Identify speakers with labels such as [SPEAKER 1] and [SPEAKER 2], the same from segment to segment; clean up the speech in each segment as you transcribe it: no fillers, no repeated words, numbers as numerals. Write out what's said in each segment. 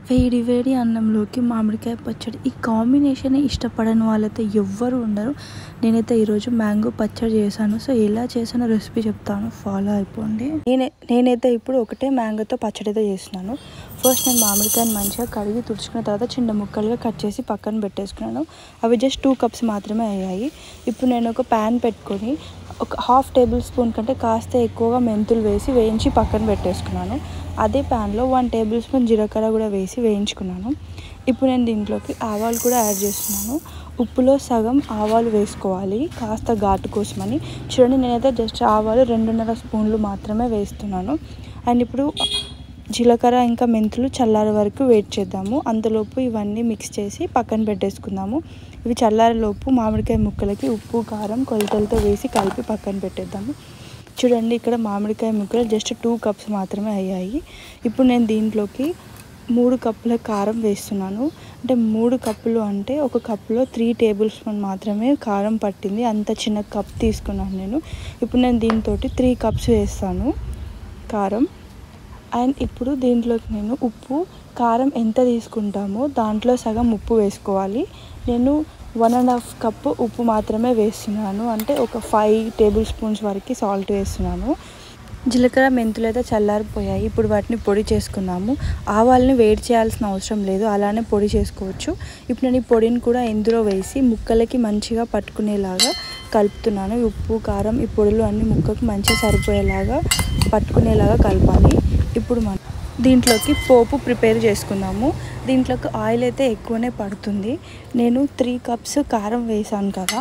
[SPEAKER 1] వేడి వేడి అన్నంలోకి మామిడికాయ పచ్చడి ఈ కాంబినేషన్ ఇష్టపడని వాళ్ళైతే ఎవ్వరు ఉండరు. నేనైతే ఈరోజు మ్యాంగో పచ్చడి చేశాను. సో ఎలా చేశానో రెసిపీ చెప్తాను, ఫాలో అయిపోండి. నేనైతే ఇప్పుడు ఒకటే మ్యాంగోతో పచ్చడి అయితే చేస్తున్నాను. ఫస్ట్ నేను మామిడికాయని మంచిగా కడిగి తుడుచుకున్న తర్వాత చిన్న ముక్కలుగా కట్ చేసి పక్కన పెట్టేసుకున్నాను. అవి జస్ట్ 2 కప్స్ మాత్రమే అయ్యాయి. ఇప్పుడు నేను ఒక ప్యాన్ పెట్టుకొని ఒక 1/2 టేబుల్ స్పూన్ కంటే కాస్త ఎక్కువగా మెంతులు వేసి వేయించి పక్కన పెట్టేసుకున్నాను. అదే ప్యాన్లో 1 టేబుల్ స్పూన్ జీలకర్ర కూడా వేసి వేయించుకున్నాను. ఇప్పుడు నేను దీంట్లోకి ఆవాలు కూడా యాడ్ చేస్తున్నాను. ఉప్పులో సగం ఆవాలు వేసుకోవాలి, కాస్త ఘాటు కోసమని. చూడండి, నేనైతే జస్ట్ ఆవాలు 2.5 స్పూన్లు మాత్రమే వేస్తున్నాను. అండ్ ఇప్పుడు జీలకర్ర ఇంకా మెంతులు చల్లారే వరకు వెయిట్ చేద్దాము. అంతలోపు ఇవన్నీ మిక్స్ చేసి పక్కన పెట్టేసుకుందాము. ఇవి చల్లారేలోపు మామిడికాయ ముక్కలకి ఉప్పు కారం కొలతలతో వేసి కలిపి పక్కన పెట్టేద్దాము. చూడండి, ఇక్కడ మామిడికాయ ముక్కలు జస్ట్ 2 కప్స్ మాత్రమే అయ్యాయి. ఇప్పుడు నేను దీంట్లోకి 3 కప్పుల కారం వేస్తున్నాను. అంటే 3 కప్పులు అంటే ఒక కప్పులో 3 టేబుల్ స్పూన్ మాత్రమే కారం పట్టింది. అంత చిన్న కప్ తీసుకున్నాను నేను. ఇప్పుడు నేను దీంతో 3 కప్స్ వేస్తాను కారం. అండ్ ఇప్పుడు దీంట్లోకి నేను ఉప్పు కారం ఎంత తీసుకుంటామో దాంట్లో సగం ఉప్పు వేసుకోవాలి. నేను 1.5 కప్పు ఉప్పు మాత్రమే వేస్తున్నాను. అంటే ఒక 5 టేబుల్ స్పూన్స్ వరకు సాల్ట్ వేస్తున్నాను. జీలకర్ర మెంతులు అయితే చల్లారిపోయాయి. ఇప్పుడు వాటిని పొడి చేసుకుందాము. ఆవాలని వేడి చేయాల్సిన అవసరం లేదు, అలానే పొడి చేసుకోవచ్చు. ఇప్పుడు నేను ఈ పొడిని కూడా ఇందులో వేసి ముక్కలకి మంచిగా పట్టుకునేలాగా కలుపుతున్నాను. ఉప్పు కారం ఈ పొడులు అన్ని ముక్కకు మంచిగా సరిపోయేలాగా పట్టుకునేలాగా కలపాలి. ఇప్పుడు మనం దీంట్లోకి పోపు ప్రిపేర్ చేసుకుందాము. దీంట్లోకి ఆయిల్ అయితే ఎక్కువనే పడుతుంది. నేను 3 కప్స్ కారం వేసాను కదా,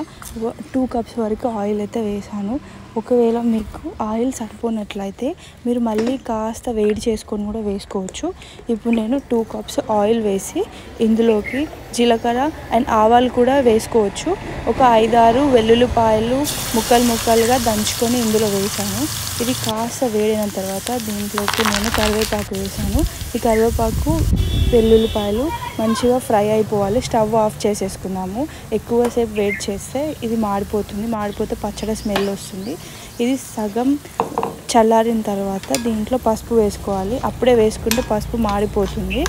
[SPEAKER 1] 2 కప్స్ వరకు ఆయిల్ అయితే వేసాను. ఒకవేళ మీకు ఆయిల్ సరిపోనట్లయితే మీరు మళ్ళీ కాస్త వేడి చేసుకొని కూడా వేసుకోవచ్చు. ఇప్పుడు నేను 2 కప్స్ ఆయిల్ వేసి ఇందులోకి జీలకర్ర అండ్ ఆవాలు కూడా వేసుకోవచ్చు. ఒక 5-6 వెల్లుల్లిపాయలు ముక్కలుగా దంచుకొని ఇందులో వేసాను. ఇది కాస్త వేడిన తర్వాత దీంట్లోకి నేను కరివేపాకు వేసాను. ఈ కరివేపాకు వెల్లుల్లిపాయలు మంచిగా ఫ్రై అయిపోవాలి. స్టవ్ ఆఫ్ చేసేసుకున్నాము. ఎక్కువసేపు వెయిట్ చేస్తే ఇది మాడిపోతుంది. మాడిపోతే పచ్చడి స్మెల్ వస్తుంది. ఇది సగం చల్లారిన తర్వాత దీంట్లో పసుపు వేసుకోవాలి. అప్పుడే వేసుకుంటే పసుపు మాడిపోతుంది.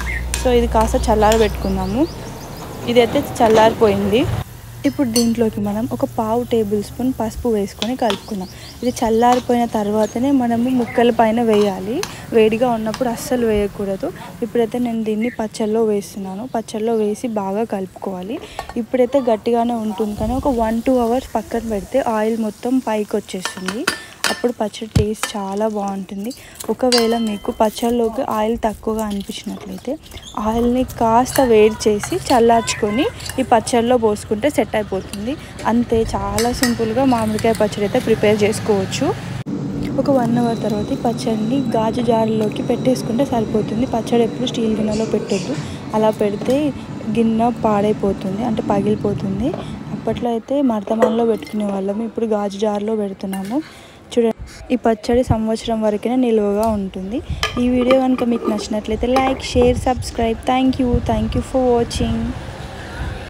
[SPEAKER 1] సో ఇది కాస్త చల్లారబెట్టుకుందాము. ఇదైతే చల్లారిపోయింది. ఇప్పుడు దీంట్లోకి మనం ఒక 1/2 టేబుల్ స్పూన్ పసుపు వేసుకొని కలుపుకుందాం. ఇది చల్లారిపోయిన తర్వాతనే మనము ముక్కల పైన వేయాలి. వేడిగా ఉన్నప్పుడు అస్సలు వేయకూడదు. ఇప్పుడైతే నేను దీన్ని పచ్చళ్ళలో వేస్తున్నాను. పచ్చళ్ళలో వేసి బాగా కలుపుకోవాలి. ఇప్పుడైతే గట్టిగానే ఉంటుంది, కానీ ఒక 1-2 అవర్స్ పక్కన పెడితే ఆయిల్ మొత్తం పైకి వచ్చేస్తుంది. అప్పుడు పచ్చడి టేస్ట్ చాలా బాగుంటుంది. ఒకవేళ మీకు పచ్చళ్ళలోకి ఆయిల్ తక్కువగా అనిపించినట్లయితే ఆయిల్ని కాస్త వేడి చేసి చల్లార్చుకొని ఈ పచ్చళ్ళలో పోసుకుంటే సెట్ అయిపోతుంది. అంతే, చాలా సింపుల్గా మామిడికాయ పచ్చడి అయితే ప్రిపేర్ చేసుకోవచ్చు. ఒక 1 అవర్ తర్వాత ఈ పచ్చడిని గాజు జార్లోకి పెట్టేసుకుంటే సరిపోతుంది. పచ్చడి ఎప్పుడు స్టీల్ గిన్నెలో పెట్టొద్దు. అలా పెడితే గిన్నె పాడైపోతుంది, అంటే పగిలిపోతుంది. అప్పట్లో అయితే మర్తమాన్లో పెట్టుకునే వాళ్ళము, ఇప్పుడు గాజు జార్లో పెడుతున్నాము. చూడండి, ఈ పచ్చడి సంవత్సరం వరకైనా నిలువగా ఉంటుంది. ఈ వీడియో కనుక మీకు నచ్చినట్లయితే like, share, subscribe. Thank you for watching.